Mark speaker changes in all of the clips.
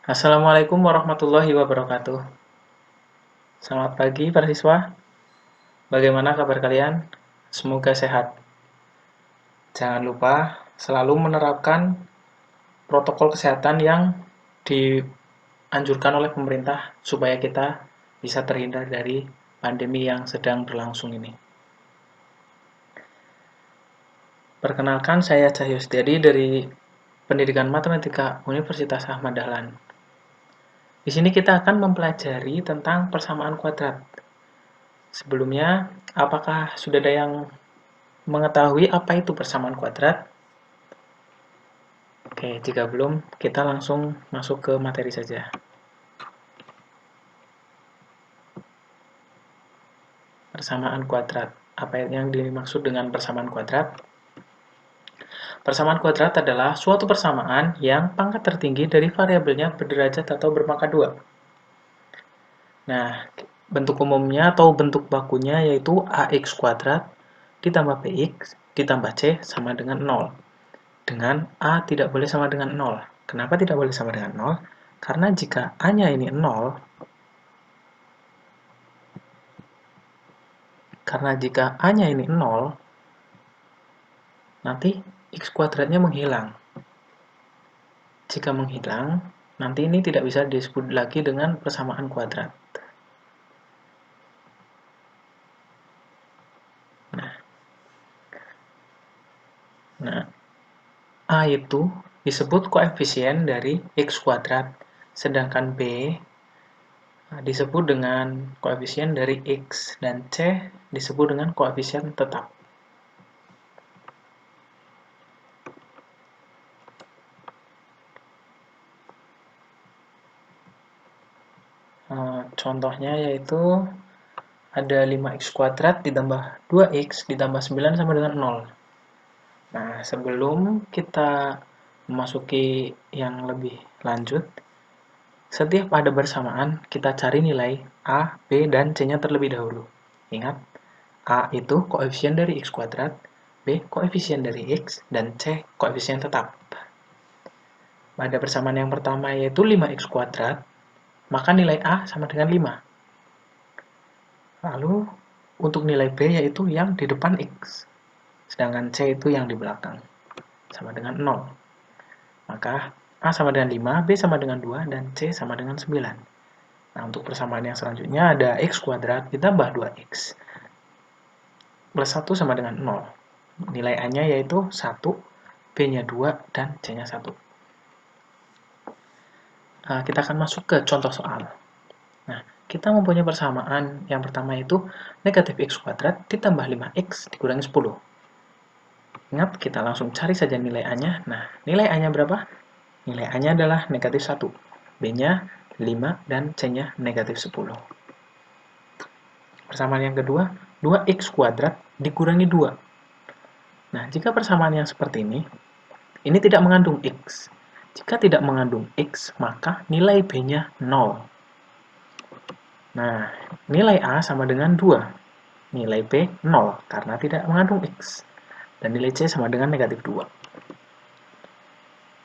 Speaker 1: Assalamualaikum warahmatullahi wabarakatuh. Selamat pagi para siswa. Bagaimana kabar kalian? Semoga sehat. Jangan lupa selalu menerapkan protokol kesehatan yang dianjurkan oleh pemerintah supaya kita bisa terhindar dari pandemi yang sedang berlangsung ini. Perkenalkan, saya Cahyo Setiadi dari Pendidikan Matematika Universitas Ahmad Dahlan. Di sini kita akan mempelajari tentang persamaan kuadrat. Sebelumnya, apakah sudah ada yang mengetahui apa itu persamaan kuadrat? Oke, jika belum, kita langsung masuk ke materi saja. Persamaan kuadrat. Apa yang dimaksud dengan persamaan kuadrat? Persamaan kuadrat adalah suatu persamaan yang pangkat tertinggi dari variabelnya berderajat atau berpangkat 2. Nah, bentuk umumnya atau bentuk bakunya yaitu ax kuadrat ditambah bx ditambah c sama dengan 0. Dengan a tidak boleh sama dengan 0. Kenapa tidak boleh sama dengan 0? Karena jika a-nya ini 0, nanti x kuadratnya menghilang. Jika menghilang, nanti ini tidak bisa disebut lagi dengan persamaan kuadrat. Nah, a itu disebut koefisien dari x kuadrat, sedangkan b disebut dengan koefisien dari x, dan c disebut dengan koefisien tetap. Contohnya yaitu ada 5x kuadrat ditambah 2x ditambah 9 sama dengan 0. Nah, sebelum kita memasuki yang lebih lanjut, setiap ada bersamaan, kita cari nilai A, B, dan C-nya terlebih dahulu. Ingat, A itu koefisien dari x kuadrat, B koefisien dari x, dan C koefisien tetap. Pada persamaan yang pertama yaitu 5x kuadrat, maka nilai A sama dengan 5. Lalu, untuk nilai B yaitu yang di depan x, sedangkan C itu yang di belakang, sama dengan 0. Maka A sama dengan 5, B sama dengan 2, dan C sama dengan 9. Nah, untuk persamaan yang selanjutnya ada x kuadrat ditambah 2x plus 1 sama dengan 0. Nilai A-nya yaitu 1, B-nya 2, dan C-nya 1. Nah, kita akan masuk ke contoh soal. Nah, kita mempunyai persamaan yang pertama yaitu negatif x kuadrat ditambah 5x dikurangi 10. Ingat, kita langsung cari saja nilai A-nya. Nah, nilai A-nya berapa? Nilai A-nya adalah negatif 1. B-nya 5 dan C-nya negatif 10. Persamaan yang kedua, 2x kuadrat dikurangi 2. Nah, jika persamaan yang seperti ini tidak mengandung x. Jika tidak mengandung x, maka nilai B-nya 0. Nah, nilai A sama dengan 2. Nilai B 0 karena tidak mengandung x. Dan nilai C sama dengan negatif 2.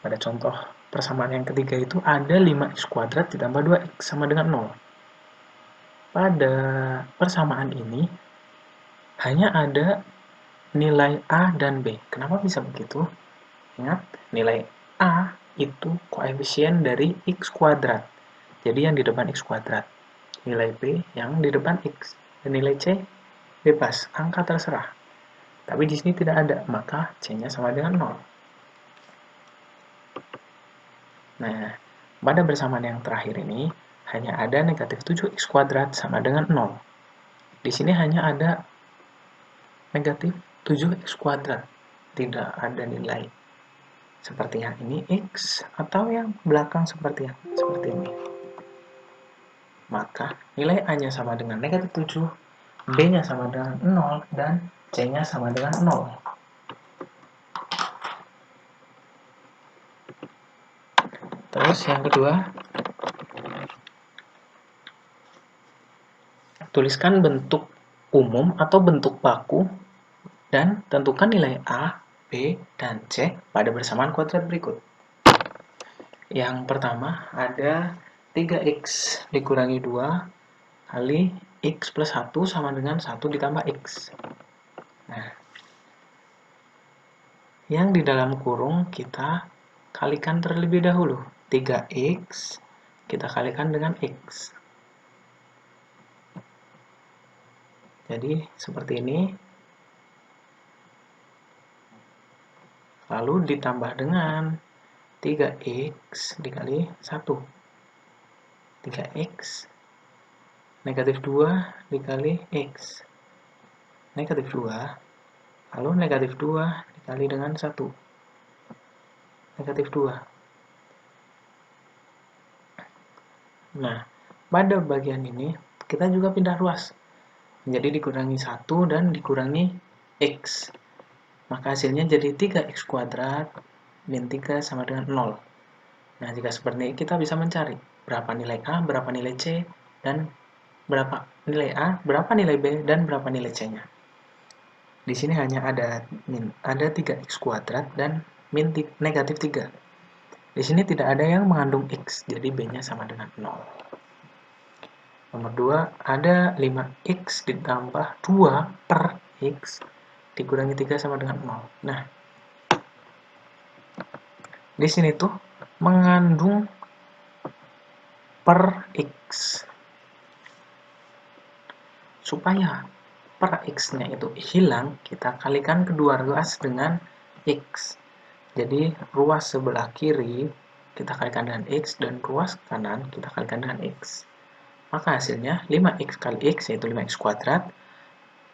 Speaker 1: Pada contoh persamaan yang ketiga itu ada 5x kuadrat ditambah 2x sama dengan 0. Pada persamaan ini hanya ada nilai A dan B. Kenapa bisa begitu? Ingat, nilai A itu koefisien dari x kuadrat. Jadi yang di depan x kuadrat. Nilai B yang di depan x. Dan nilai C bebas, angka terserah. Tapi di sini tidak ada, maka C-nya sama dengan 0. Nah, pada bersamaan yang terakhir ini, hanya ada negatif 7x kuadrat sama dengan 0. Di sini hanya ada negatif 7x kuadrat. Tidak ada nilai seperti yang ini x atau yang belakang seperti ini. Maka nilai A-nya sama dengan negatif 7, B-nya sama dengan 0, dan C-nya sama dengan 0. Terus yang kedua, tuliskan bentuk umum atau bentuk baku dan tentukan nilai A, B, dan C pada bersamaan kuadrat berikut. Yang pertama ada 3x dikurangi 2 kali x plus 1 sama dengan 1 ditambah x. Nah, yang di dalam kurung kita kalikan terlebih dahulu. 3x kita kalikan dengan x. Jadi seperti ini. Lalu ditambah dengan 3x dikali 1. 3x negatif 2 dikali x. Negatif 2. Lalu negatif 2 dikali dengan 1. Negatif 2. Nah, pada bagian ini kita juga pindah ruas. Jadi dikurangi 1 dan dikurangi x. Maka hasilnya jadi 3x kuadrat min 3 sama dengan 0. Nah, jika seperti ini kita bisa mencari berapa nilai A, berapa nilai C, dan berapa nilai A, berapa nilai B, dan berapa nilai C-nya. Di sini hanya ada 3x kuadrat dan min negatif 3. Di sini tidak ada yang mengandung x, jadi B-nya sama dengan 0. Nomor 2, ada 5x ditambah 2 per x dikurangi 3 sama dengan 0. Nah, di sini tuh mengandung per x. Supaya per x-nya itu hilang, kita kalikan kedua ruas dengan x. Jadi, ruas sebelah kiri kita kalikan dengan x, dan ruas kanan kita kalikan dengan x. Maka hasilnya 5x kali x, yaitu 5x kuadrat,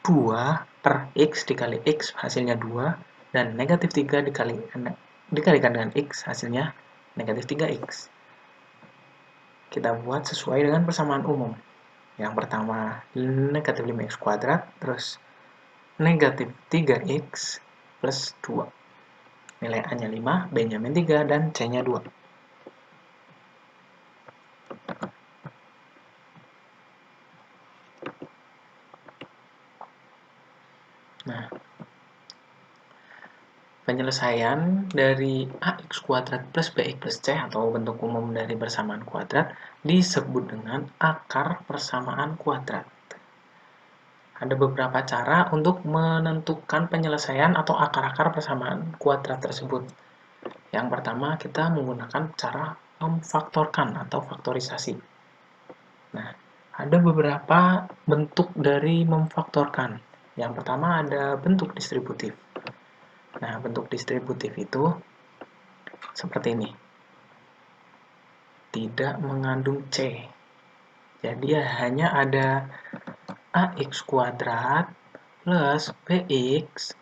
Speaker 1: 2 per x dikali x, hasilnya 2, dan negatif 3 dikalikan dengan x, hasilnya negatif 3x. Kita buat sesuai dengan persamaan umum. Yang pertama, negatif 5x kuadrat, terus negatif 3x plus 2. Nilai A-nya 5, B-nya min 3, dan C-nya 2. Nah, penyelesaian dari ax kuadrat plus bx plus c atau bentuk umum dari persamaan kuadrat disebut dengan akar persamaan kuadrat. Ada beberapa cara untuk menentukan penyelesaian atau akar-akar persamaan kuadrat tersebut. Yang pertama, kita menggunakan cara memfaktorkan atau faktorisasi. Nah, ada beberapa bentuk dari memfaktorkan. Yang pertama ada bentuk distributif. Nah, bentuk distributif itu seperti ini. Tidak mengandung C. Jadi hanya ada ax kuadrat plus bx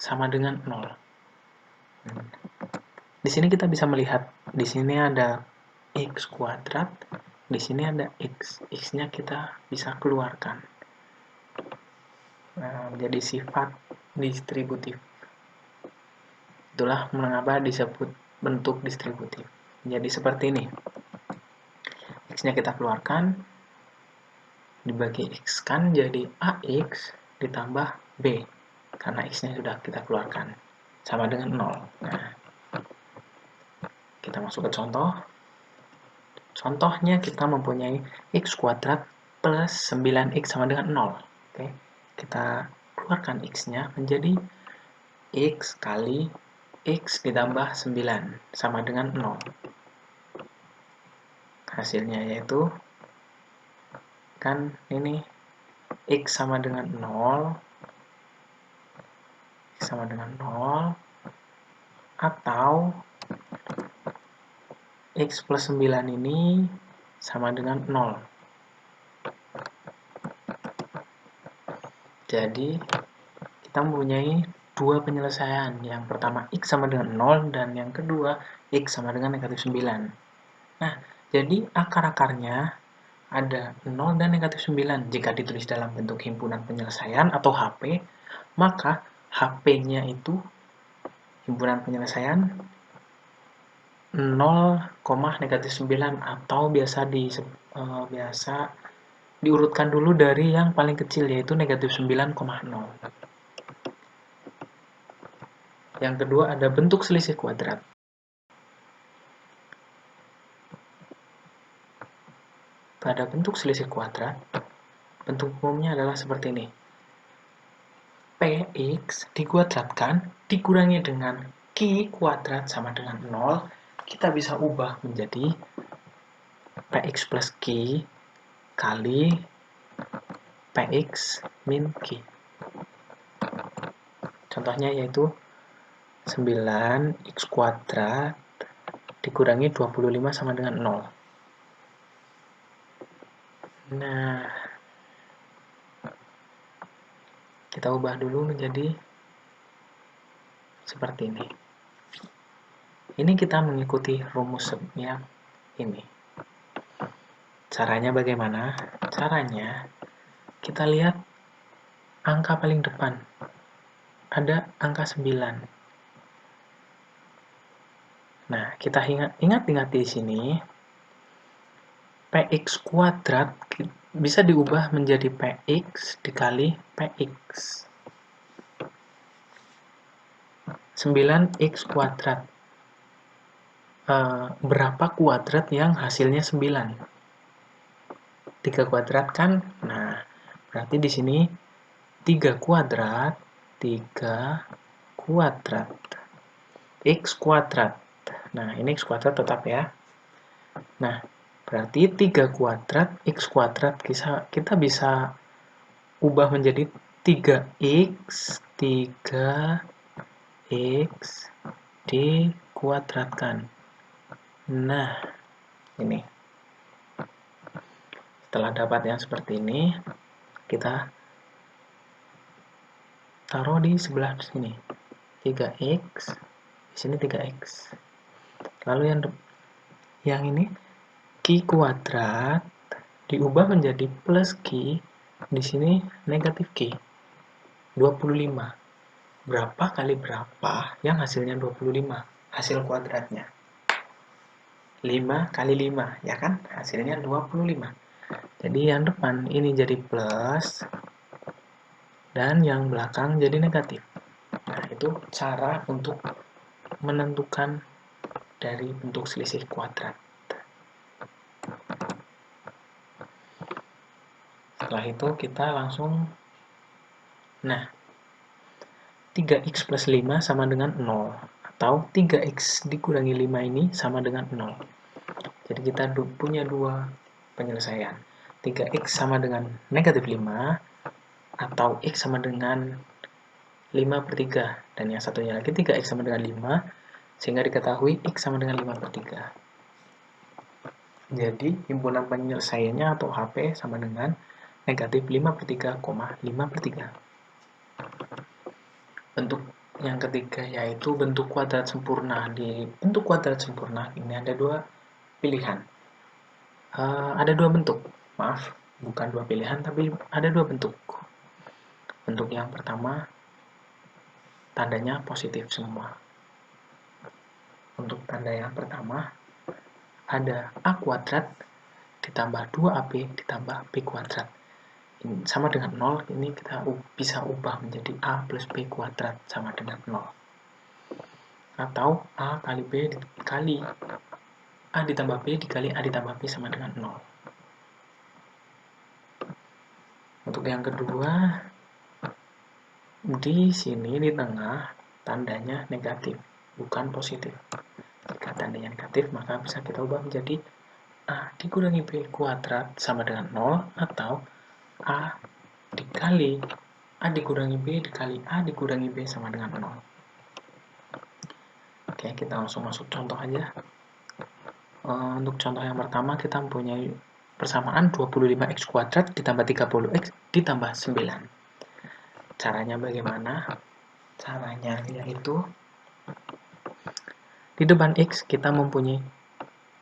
Speaker 1: sama dengan 0. Di sini kita bisa melihat, di sini ada x kuadrat, di sini ada x. X-nya kita bisa keluarkan. Nah, menjadi sifat distributif. Itulah mengapa disebut bentuk distributif. Jadi seperti ini. X-nya kita keluarkan, dibagi X kan jadi AX ditambah B. Karena X-nya sudah kita keluarkan. Sama dengan 0. Nah, kita masuk ke contoh. Contohnya kita mempunyai X kuadrat plus 9X sama dengan 0. Oke. Kita keluarkan X-nya menjadi X kali X ditambah 9 sama dengan 0. Hasilnya yaitu kan ini X sama dengan 0, X sama dengan 0, atau X plus 9 ini sama dengan 0. Jadi kita mempunyai dua penyelesaian. Yang pertama X sama dengan 0 dan yang kedua X sama dengan negatif 9. Nah, jadi akar-akarnya ada 0 dan negatif 9. Jika ditulis dalam bentuk himpunan penyelesaian atau HP, maka HP-nya itu himpunan penyelesaian 0, negatif 9 atau biasa diurutkan dulu dari yang paling kecil yaitu negatif 9,0. Yang kedua ada bentuk selisih kuadrat. pada bentuk selisih kuadrat, bentuk umumnya adalah seperti ini. Px dikuadratkan dikurangi dengan Q kuadrat sama dengan 0, kita bisa ubah menjadi Px plus Q kali Px min Q. Contohnya yaitu 9x kuadrat dikurangi 25 sama dengan 0. Nah, kita ubah dulu menjadi seperti ini. Ini kita mengikuti rumusnya ini. Caranya bagaimana? Caranya, kita lihat angka paling depan. Ada angka 9. Nah, kita ingat di sini, Px kuadrat bisa diubah menjadi Px dikali Px. 9x kuadrat. Berapa kuadrat yang hasilnya 9? 3 kuadrat kan? Nah, berarti di sini 3 kuadrat, 3 kuadrat. X kuadrat. Nah, ini X kuadrat tetap ya. Nah, berarti 3 kuadrat, X kuadrat kita bisa ubah menjadi 3x, 3x dikuadratkan. Nah, ini. Setelah dapat yang seperti ini, kita taruh di sebelah sini. 3x, di sini 3x. Lalu yang ini, Q kuadrat diubah menjadi plus Q, di sini negatif Q. 25. Berapa kali berapa yang hasilnya 25? Hasil kuadratnya. 5 kali 5, ya kan? Hasilnya 25. Jadi yang depan ini jadi plus, dan yang belakang jadi negatif. Nah, itu cara untuk menentukan dari bentuk selisih kuadrat. Setelah itu kita langsung, nah, 3x plus 5 sama dengan 0, atau 3x dikurangi 5 ini sama dengan 0. Jadi kita punya dua penyelesaian. 3x sama dengan negatif 5, atau x sama dengan 5/3. Dan yang satunya lagi 3x sama dengan 5, sehingga diketahui x sama dengan 5/3. Jadi himpunan penyelesaiannya atau HP sama dengan negatif 5/3, 5/3. Bentuk yang ketiga yaitu bentuk kuadrat sempurna. Di bentuk kuadrat sempurna ini ada dua pilihan. Ada dua bentuk. Maaf, bukan dua pilihan, tapi ada dua bentuk. Bentuk yang pertama, tandanya positif semua. Untuk tanda yang pertama, ada A kuadrat ditambah 2AB ditambah B kuadrat. Ini sama dengan 0, ini kita bisa ubah menjadi A plus B kuadrat sama dengan 0. Atau A kali B dikali A ditambah B dikali A ditambah B sama dengan 0. Untuk yang kedua, di sini di tengah tandanya negatif, bukan positif. Jika tandanya negatif, maka bisa kita ubah menjadi A dikurangi B kuadrat sama dengan 0, atau A dikali A dikurangi B dikali A dikurangi B sama dengan 0. Oke, kita langsung masuk contoh aja. Untuk contoh yang pertama, kita mempunyai persamaan 25x kuadrat ditambah 30x ditambah 9. Caranya bagaimana? Caranya yaitu di depan x kita mempunyai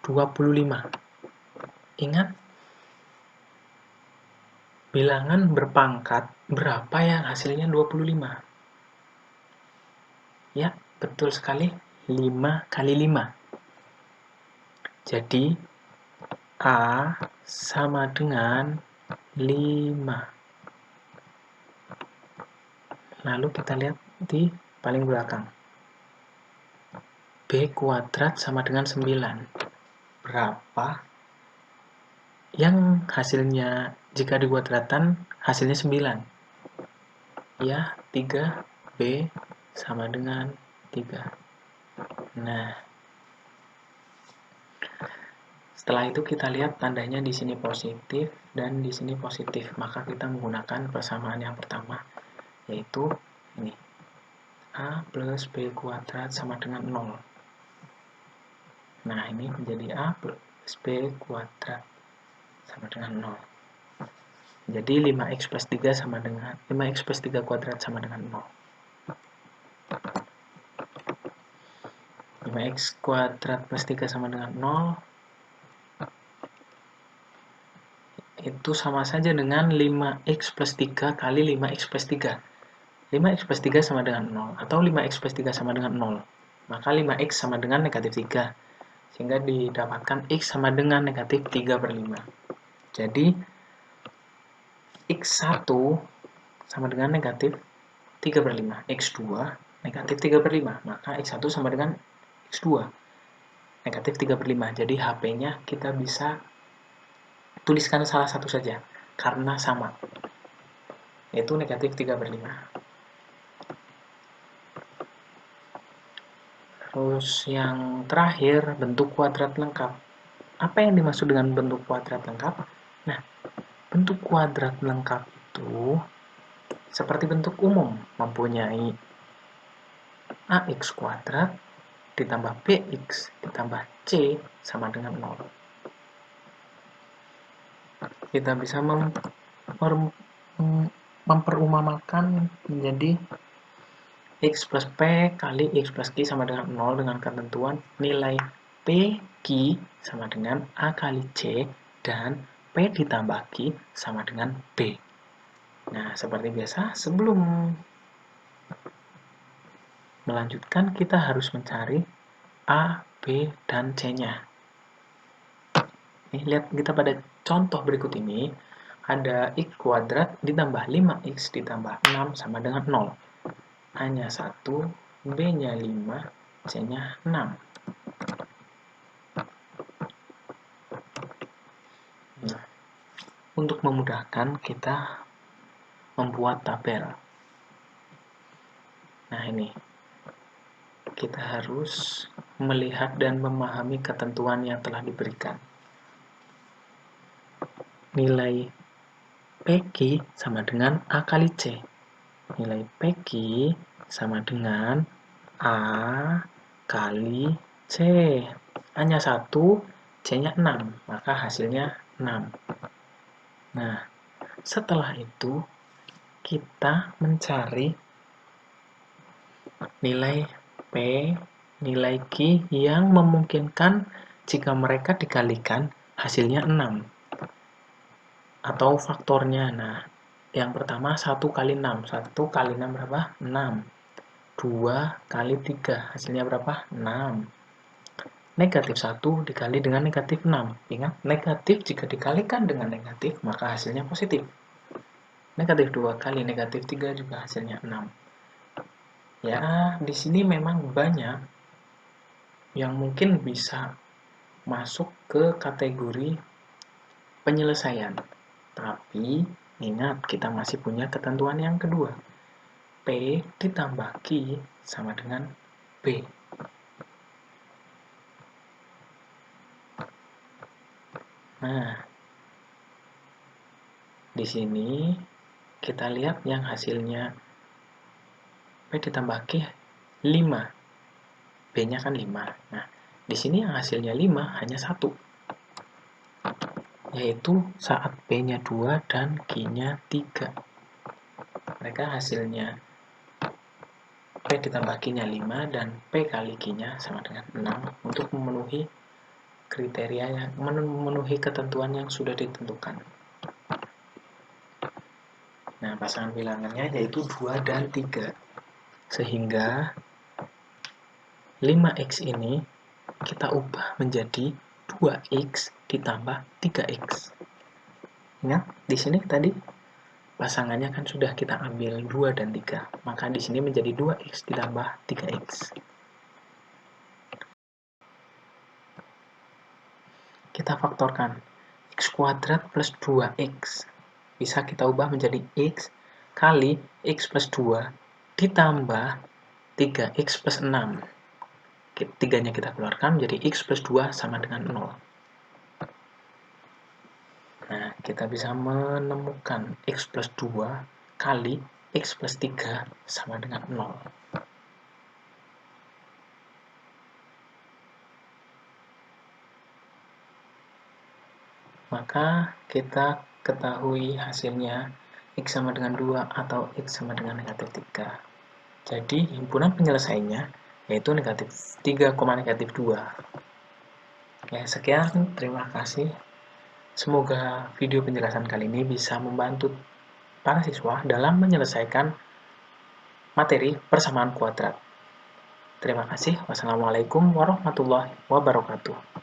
Speaker 1: 25. Ingat, bilangan berpangkat berapa yang hasilnya 25? Ya, betul sekali, 5 kali 5. Jadi, A sama dengan 5. Lalu kita lihat di paling belakang. B kuadrat sama dengan 9. Berapa yang hasilnya jika dikuadratkan hasilnya 9. Ya, 3B sama dengan 3. Nah, setelah itu kita lihat tandanya di sini positif dan di sini positif. Maka kita menggunakan persamaan yang pertama, yaitu ini. A plus B kuadrat sama dengan 0. Nah, ini menjadi A plus B kuadrat sama dengan 0. Jadi 5x plus 3 sama dengan 5x plus 3 kuadrat sama dengan 0. 5x kuadrat plus 3 sama dengan 0 itu sama saja dengan 5x plus 3 kali 5x plus 3. 5x plus 3 sama dengan 0 atau 5x plus 3 sama dengan 0. Maka 5x sama dengan negatif 3. Sehingga didapatkan x sama dengan negatif 3 per 5. Jadi x1 sama dengan negatif 3 per 5. x2 negatif 3 per 5. Maka x1 sama dengan x2 negatif 3 per 5. Jadi HP-nya kita bisa tuliskan salah satu saja karena sama, yaitu negatif 3 per 5. Terus yang terakhir, bentuk kuadrat lengkap. Apa yang dimaksud dengan bentuk kuadrat lengkap? Nah, bentuk kuadrat lengkap itu seperti bentuk umum, mempunyai ax kuadrat ditambah bx ditambah c sama dengan 0. Kita bisa memperumamakan menjadi x plus p kali x plus q sama dengan 0 dengan ketentuan nilai p q sama dengan a kali c dan p ditambah q sama dengan b. Nah, seperti biasa, sebelum melanjutkan kita harus mencari a, b, dan c-nya. Nih, lihat kita pada contoh berikut ini, ada x kuadrat ditambah 5x ditambah 6 sama dengan 0. A-nya 1, B-nya 5, C-nya 6. Nah, untuk memudahkan kita membuat tabel. Nah, ini. Kita harus melihat dan memahami ketentuan yang telah diberikan. Nilai PQ sama dengan A kali C. Nilai PQ sama dengan A kali C. A-nya 1, C-nya 6, maka hasilnya 6. Nah, setelah itu kita mencari nilai P, nilai Q yang memungkinkan jika mereka dikalikan hasilnya 6. Atau faktornya. Nah, yang pertama 1 kali 6. 1 kali 6 berapa? 6. 2 kali 3. Hasilnya berapa? 6. Negatif 1 dikali dengan negatif 6. Ingat, negatif jika dikalikan dengan negatif, maka hasilnya positif. Negatif 2 kali negatif 3 juga hasilnya 6. Ya, di sini memang banyak yang mungkin bisa masuk ke kategori penyelesaian. Tapi, ingat, kita masih punya ketentuan yang kedua. P ditambah Q sama dengan B. Nah, di sini kita lihat yang hasilnya P ditambah Q 5. B-nya kan 5. Nah, di sini yang hasilnya 5 hanya 1. Yaitu saat P-nya 2 dan Q-nya 3. Mereka hasilnya P ditambah Q-nya 5 dan P kali Q-nya sama dengan 6 untuk memenuhi kriteria yang memenuhi ketentuan yang sudah ditentukan. Nah, pasangan bilangannya yaitu 2 dan 3. Sehingga 5x ini kita ubah menjadi 2x ditambah 3x. Ingat, di sini tadi pasangannya kan sudah kita ambil 2 dan 3. Maka di sini menjadi 2x ditambah 3x. Kita faktorkan. X kuadrat plus 2X. Bisa kita ubah menjadi X kali X plus 2 ditambah 3X plus 6. Tiganya kita keluarkan menjadi X plus 2 sama dengan 0. Nah, kita bisa menemukan X plus 2 kali X plus 3 sama dengan 0. Maka kita ketahui hasilnya X sama dengan 2 atau X sama dengan negatif 3. Jadi himpunan penyelesaiannya yaitu negatif 3, negatif 2. Ya, sekian, terima kasih. Semoga video penjelasan kali ini bisa membantu para siswa dalam menyelesaikan materi persamaan kuadrat. Terima kasih. Wassalamualaikum warahmatullahi wabarakatuh.